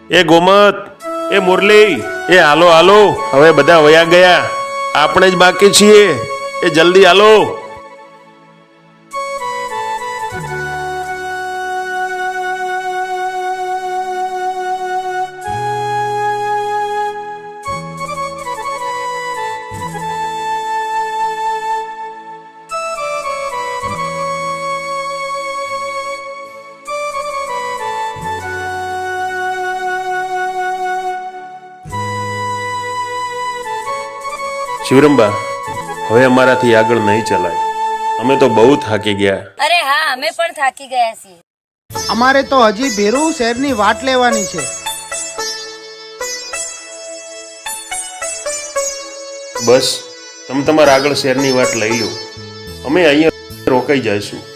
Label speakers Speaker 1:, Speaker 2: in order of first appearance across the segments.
Speaker 1: એ ગોમત, એ મુરલી, એ હાલો હાલો, હવે બધા વયા ગયા, આપણે જ બાકી છીએ. એ જલ્દી હાલો. શિવરંબા, હવે અમારાથી આગળ નહીં ચલાય. અમે તો બહુ થાકી ગયા.
Speaker 2: અરે હા, અમે પણ થાકી ગયા છીએ.
Speaker 3: અમારે તો હજી ભેરું શહેરની વાટ લેવાની છે.
Speaker 1: બસ તમે તમારા આગળ શહેરની વાટ લઈ લો, અમે અહીંયા રોકાઈ જઈશું.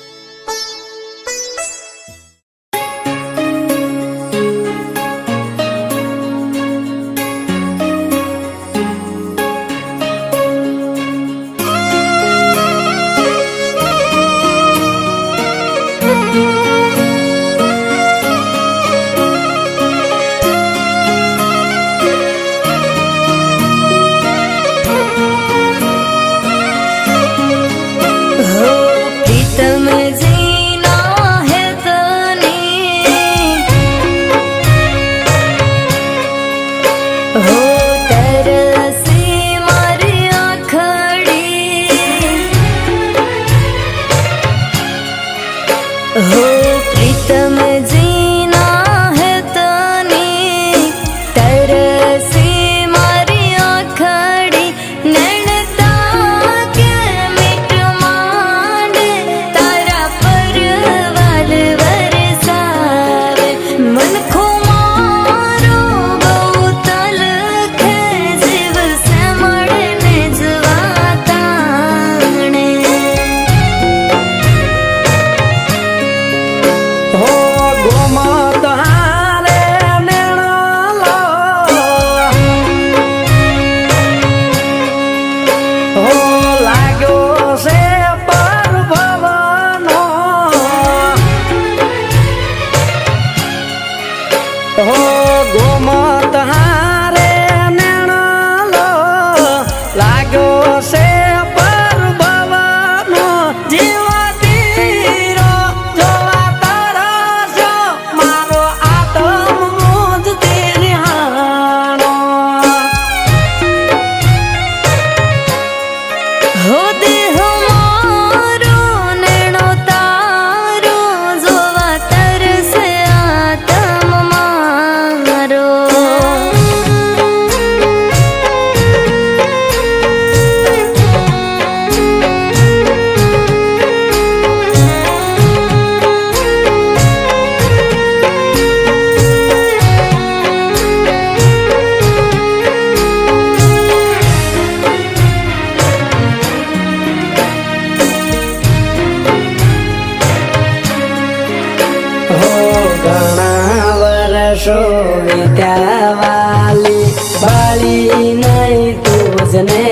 Speaker 4: વિદ્યાવાલી બાળી નહીં તુજને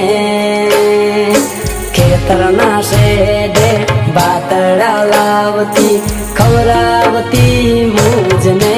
Speaker 4: ખેતરના શેડે બાતડા લાવતી ખવરાવતી મુજને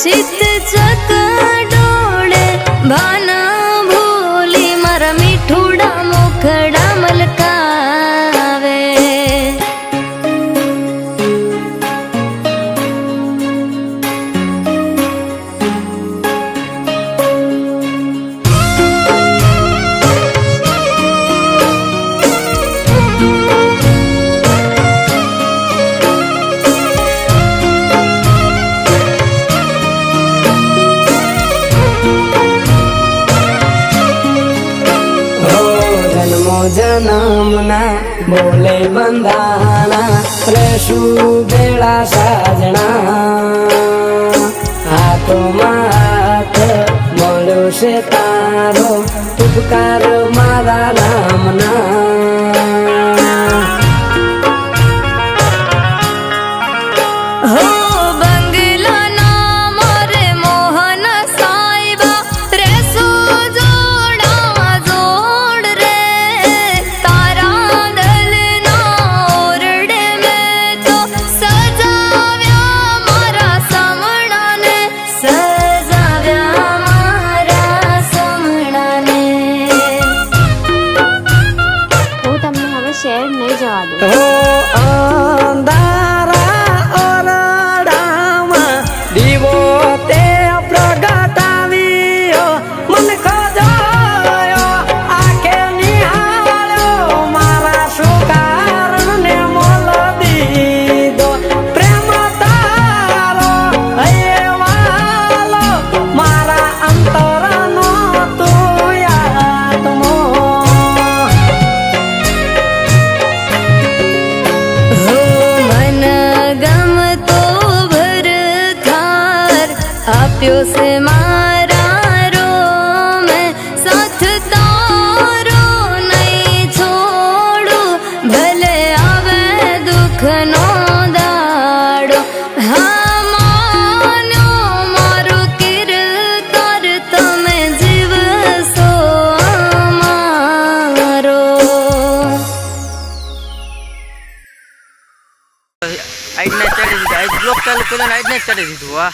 Speaker 2: ચિત્ત ચકડોળે ભાના ભૂલી મારા મીઠુડા મુખડા મલકાવે.
Speaker 4: જન્મના બોલે બંધાણા રહેશું બેડા સાજણા. હાથોમાં હાથ મળ્યો છે તારો ઉપકાર મારા રામના.
Speaker 2: હો બંગલાના મોરે મોહન સાહેબા રેસો જોડા જોડ રે. તારા દલના ઓરડે મેં તો સજાવ્યા મારા સમણાને, સજાવ્યા મારા સમણાને.
Speaker 5: હું તમને હવે શહેર નહીં જવા દઉં.
Speaker 4: હો અંધારા ઓરડામાં દીવો તે પ્રગટાવ્યો. મન ખોજાયો આંખે નિહાળ્યો મારા સુકારણને મોલ દીધો. પ્રેમ તારો હૈયે વાલો મારા અંતરનો તું આત્મો.
Speaker 2: મન ગમતો ભરથાર આપ્યો છે મારા રોમે. સાથ તારો નહીં છોડું ભલે આવે દુઃખનો દાડો. હા માન્યો મારું કિરદાર તમે જીવશો અમારો.
Speaker 6: આજ ને ચડી દીધું, આજ બ્લોક ચાલુ કર્યો ને આજ ને ચડી દીધું. વાહ.